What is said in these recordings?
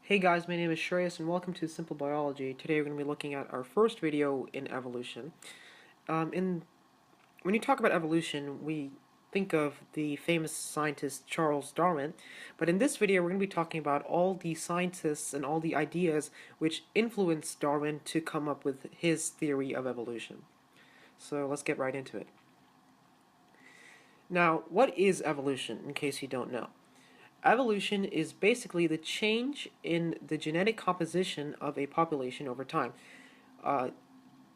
Hey guys, my name is Shreyas and welcome to Simple Biology. Today we're going to be looking at our first video in evolution. When you talk about evolution, we think of the famous scientist Charles Darwin, but in this video we're going to be talking about all the scientists and all the ideas which influenced Darwin to come up with his theory of evolution. So let's get right into it. Now, what is evolution, in case you don't know? Evolution is basically the change in the genetic composition of a population over time. Uh,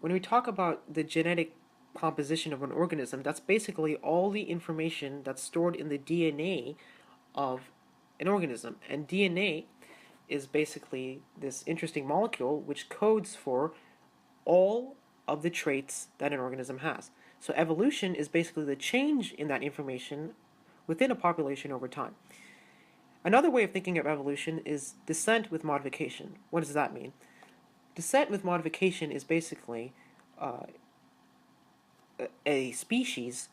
when we talk about the genetic composition of an organism, that's basically all the information that's stored in the DNA of an organism. And DNA is basically this interesting molecule which codes for all of the traits that an organism has. So evolution is basically the change in that information within a population over time. Another way of thinking of evolution is descent with modification. What does that mean? Descent with modification is basically a species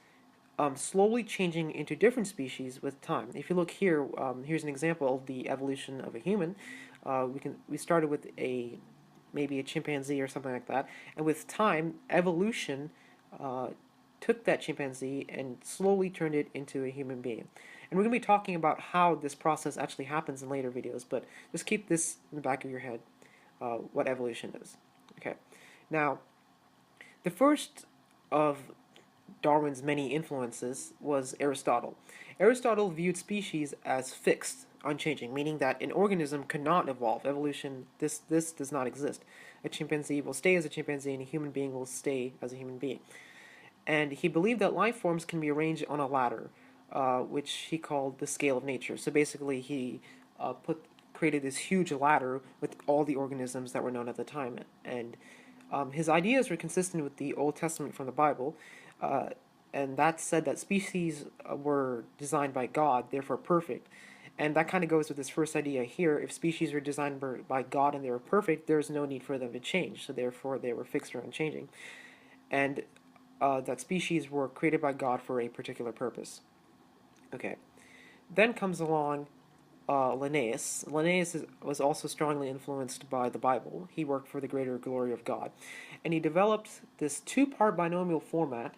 slowly changing into different species with time. If you look here, here's an example of the evolution of a human. We started with maybe a chimpanzee or something like that, and with time, evolution took that chimpanzee and slowly turned it into a human being. And we're going to be talking about how this process actually happens in later videos, but just keep this in the back of your head, what evolution is. Okay. Now, the first of Darwin's many influences was Aristotle. Aristotle viewed species as fixed, unchanging, meaning that an organism cannot evolve. Evolution, this does not exist. A chimpanzee will stay as a chimpanzee, and a human being will stay as a human being. And he believed that life forms can be arranged on a ladder, which he called the scale of nature. So basically, he created this huge ladder with all the organisms that were known at the time, and his ideas were consistent with the Old Testament from the Bible, and that said that species were designed by God, therefore perfect. And that kind of goes with this first idea here. If species were designed by God and they were perfect, there's no need for them to change. So therefore, they were fixed or unchanging. And that species were created by God for a particular purpose. Okay. Then comes along Linnaeus. Linnaeus was also strongly influenced by the Bible. He worked for the greater glory of God. And he developed this two-part binomial format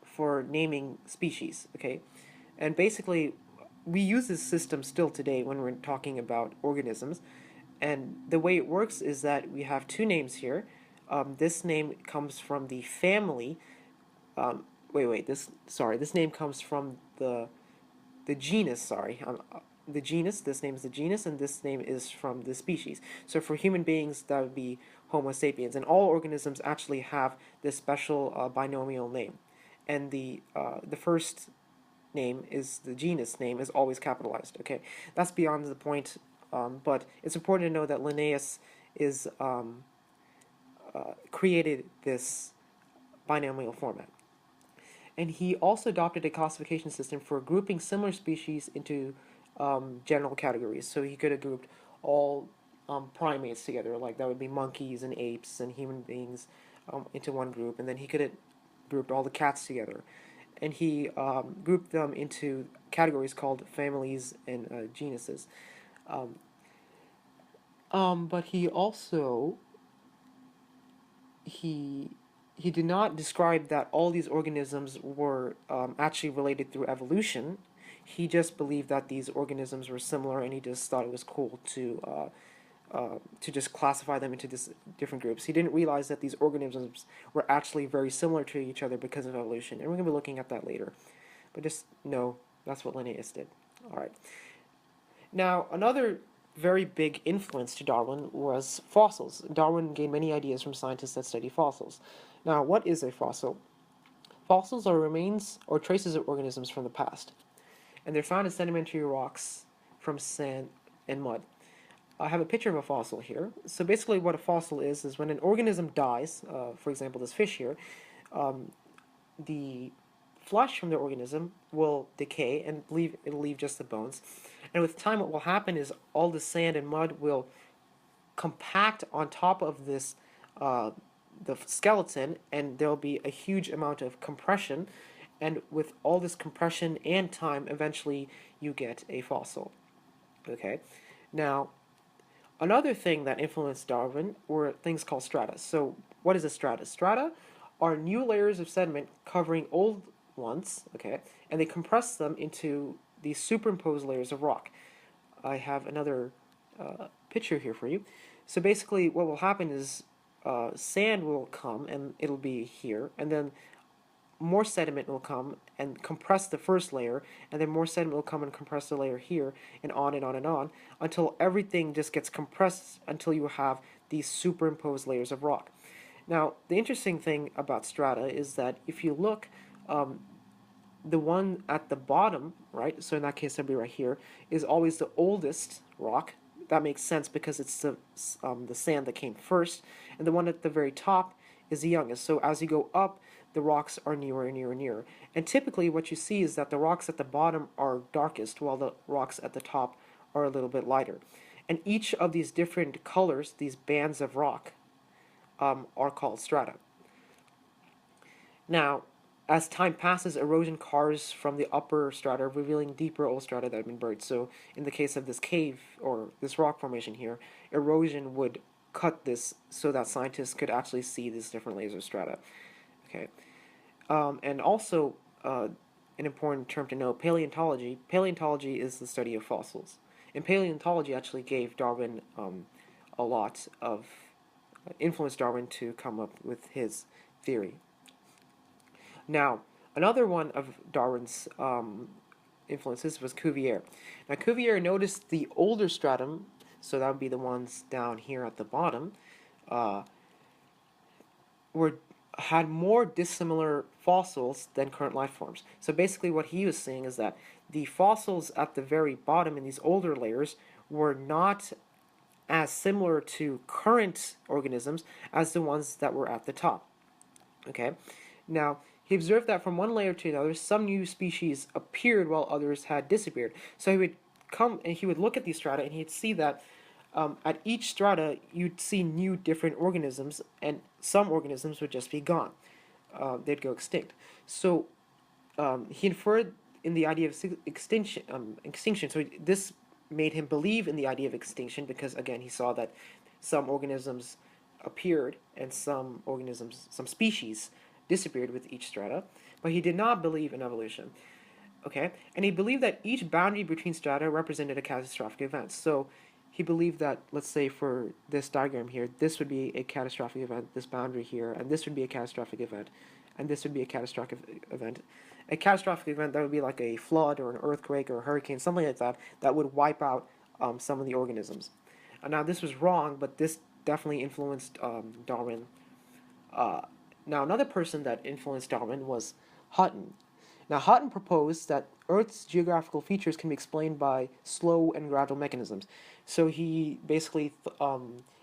for naming species. Okay. And basically, we use this system still today when we're talking about organisms. And the way it works is that we have two names here. This name comes from the family. This name comes from the genus. The genus. This name is the genus, and this name is from the species. So for human beings, that would be Homo sapiens, and all organisms actually have this special binomial name. And the first name is the genus name is always capitalized. Okay, that's beyond the point, but it's important to know that Linnaeus is created this binomial format. And he also adopted a classification system for grouping similar species into general categories. So he could have grouped all primates together, like that would be monkeys and apes and human beings into one group, and then he could have grouped all the cats together. And he grouped them into categories called families and genuses. But he also he did not describe that all these organisms were actually related through evolution. He just believed that these organisms were similar, and he just thought it was cool to just classify them into different groups. He didn't realize that these organisms were actually very similar to each other because of evolution, and we're going to be looking at that later. But just know that's what Linnaeus did. All right. Now, another very big influence to Darwin was fossils. Darwin gained many ideas from scientists that study fossils. Now, what is a fossil? Fossils are remains or traces of organisms from the past, and they're found in sedimentary rocks from sand and mud. I have a picture of a fossil here. So basically what a fossil is when an organism dies, for example this fish here, the flesh from the organism will decay and it'll leave just the bones. And with time what will happen is all the sand and mud will compact on top of this the skeleton, and there'll be a huge amount of compression, and with all this compression and time eventually you get a fossil. Okay, now another thing that influenced Darwin were things called strata. So what is a strata? Strata are new layers of sediment covering old ones, okay, and they compress them into these superimposed layers of rock. I have another picture here for you. So basically, what will happen is sand will come and it'll be here, and then more sediment will come and compress the first layer, and then more sediment will come and compress the layer here, and on and on and on, until everything just gets compressed until you have these superimposed layers of rock. Now, the interesting thing about strata is that if you look, the one at the bottom, right, so in that case, that'd be right here, is always the oldest rock. That makes sense because it's the sand that came first, and the one at the very top is the youngest. So as you go up, the rocks are nearer and nearer and nearer. And typically what you see is that the rocks at the bottom are darkest, while the rocks at the top are a little bit lighter. And each of these different colors, these bands of rock, are called strata. Now, as time passes, erosion cars from the upper strata, revealing deeper old strata that have been buried. So, in the case of this cave or this rock formation here, erosion would cut this so that scientists could actually see these different layers of strata. Okay, and also an important term to know: paleontology. Paleontology is the study of fossils, and paleontology actually gave Darwin a lot of influenced Darwin to come up with his theory. Now, another one of Darwin's influences was Cuvier. Now, Cuvier noticed the older stratum, so that would be the ones down here at the bottom, uh, were had more dissimilar fossils than current life forms. So basically, what he was saying is that the fossils at the very bottom in these older layers were not as similar to current organisms as the ones that were at the top. Okay, now he observed that from one layer to another, some new species appeared while others had disappeared. So he would come and he would look at these strata and he'd see that at each strata you'd see new different organisms, and some organisms would just be gone. They'd go extinct. So he inferred in the idea of extinction. Extinction. So this made him believe in the idea of extinction because again he saw that some organisms appeared and some species disappeared with each strata, but he did not believe in evolution. Okay, and he believed that each boundary between strata represented a catastrophic event. So he believed that, let's say for this diagram here, this would be a catastrophic event, this boundary here, and this would be a catastrophic event, and this would be a catastrophic event. A catastrophic event, that would be like a flood or an earthquake or a hurricane, something like that, that would wipe out some of the organisms. Now, this was wrong, but this definitely influenced Darwin. Now, another person that influenced Darwin was Hutton. Now, Hutton proposed that Earth's geographical features can be explained by slow and gradual mechanisms. So he basically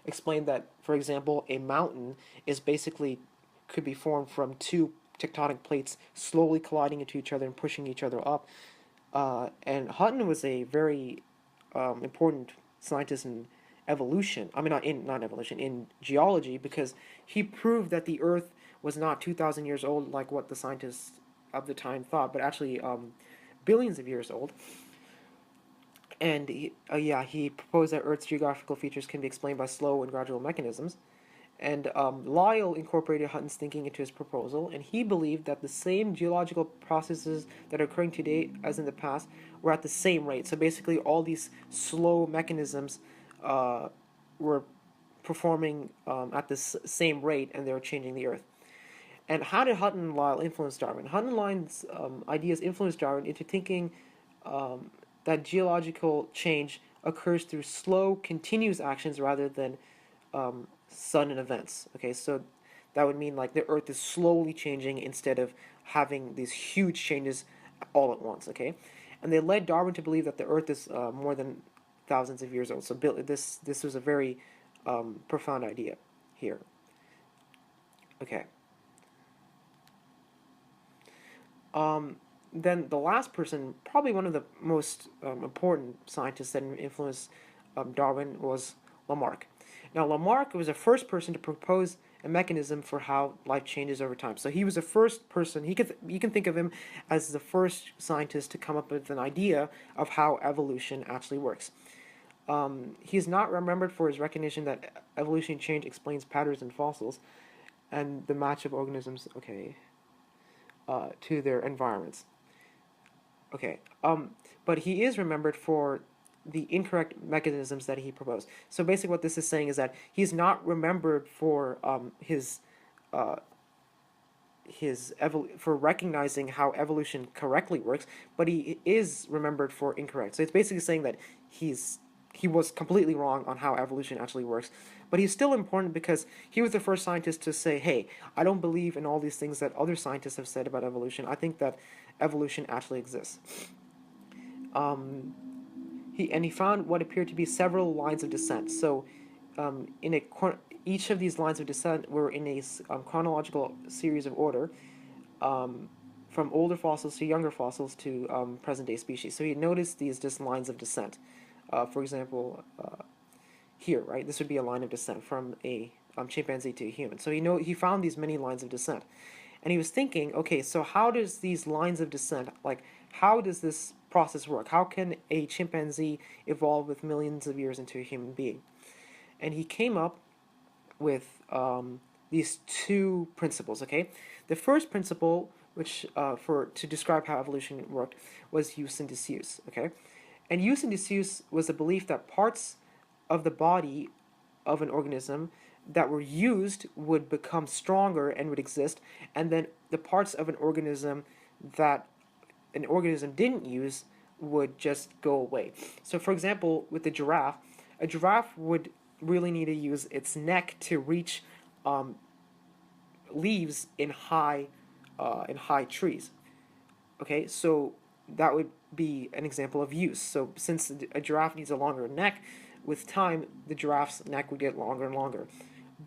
explained that, for example, a mountain is basically could be formed from two tectonic plates slowly colliding into each other and pushing each other up. And Hutton was a very important scientist in evolution. I mean, not evolution, in geology, because he proved that the Earth was not 2,000 years old like what the scientists of the time thought, but actually billions of years old. And he proposed that Earth's geographical features can be explained by slow and gradual mechanisms. And Lyell incorporated Hutton's thinking into his proposal, and he believed that the same geological processes that are occurring today as in the past were at the same rate. So basically, all these slow mechanisms were performing at the same rate, and they were changing the Earth. And how did Hutton and Lyell influence Darwin? Hutton and Lyell's ideas influenced Darwin into thinking that geological change occurs through slow, continuous actions rather than sudden events. Okay, so that would mean like the Earth is slowly changing instead of having these huge changes all at once. Okay, and they led Darwin to believe that the Earth is more than thousands of years old. So this was a very profound idea here. Okay. Then the last person, probably one of the most important scientists that influenced Darwin, was Lamarck. Now, Lamarck was the first person to propose a mechanism for how life changes over time. So he was the first person, you can think of him as the first scientist to come up with an idea of how evolution actually works. He is not remembered for his recognition that evolution change explains patterns in fossils and the match of organisms, to their environments. Okay, but he is remembered for the incorrect mechanisms that he proposed. So basically, what this is saying is that he's not remembered for uh, for recognizing how evolution correctly works, but he is remembered for incorrect. So it's basically saying that he was completely wrong on how evolution actually works. But he's still important because he was the first scientist to say, hey, I don't believe in all these things that other scientists have said about evolution. I think that evolution actually exists. He found what appeared to be several lines of descent. So each of these lines of descent were in a chronological series of order, from older fossils to younger fossils to present-day species. So he noticed these just lines of descent. For example, here, right? This would be a line of descent from a chimpanzee to a human. So he found these many lines of descent, and he was thinking, okay, so how does these lines of descent, like, how does this process work? How can a chimpanzee evolve with millions of years into a human being? And he came up with these two principles. Okay, the first principle, which to describe how evolution worked, was use and disuse. Okay, and use and disuse was the belief that parts of the body of an organism that were used would become stronger and would exist, and then the parts of an organism that an organism didn't use would just go away. So, for example, with the giraffe, a giraffe would really need to use its neck to reach leaves in high trees. Okay, so that would be an example of use. So, since a giraffe needs a longer neck, with time the giraffe's neck would get longer and longer.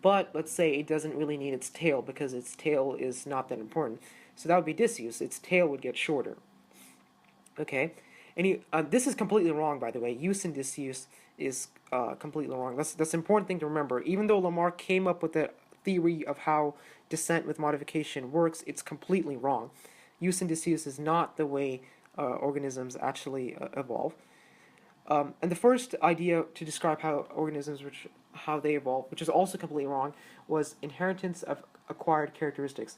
But let's say it doesn't really need its tail because its tail is not that important. So that would be disuse. Its tail would get shorter. Okay, and this is completely wrong, by the way. Use and disuse is completely wrong. That's an important thing to remember. Even though Lamarck came up with the theory of how descent with modification works, it's completely wrong. Use and disuse is not the way organisms actually evolve. And the first idea to describe how how they evolve, which is also completely wrong, was inheritance of acquired characteristics.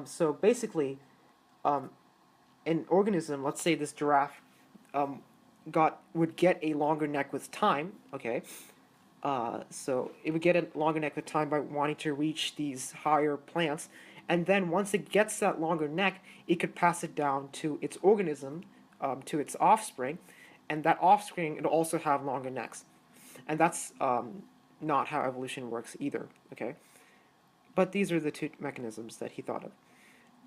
So basically, an organism, let's say this giraffe, would get a longer neck with time. Okay, so it would get a longer neck with time by wanting to reach these higher plants, and then once it gets that longer neck, it could pass it down to its organism, to its offspring, and that offspring would also have longer necks, and that's not how evolution works either. Okay, but these are the two mechanisms that he thought of.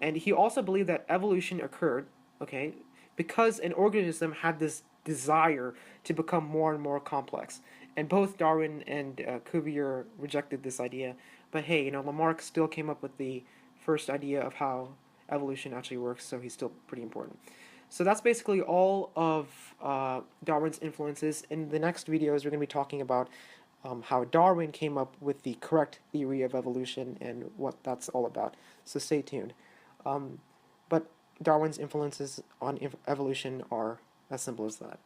And he also believed that evolution occurred, okay, because an organism had this desire to become more and more complex. And both Darwin and Cuvier rejected this idea. But hey, Lamarck still came up with the first idea of how evolution actually works, so he's still pretty important. So that's basically all of Darwin's influences. In the next videos, we're going to be talking about how Darwin came up with the correct theory of evolution and what that's all about. So stay tuned. But Darwin's influences on evolution are as simple as that.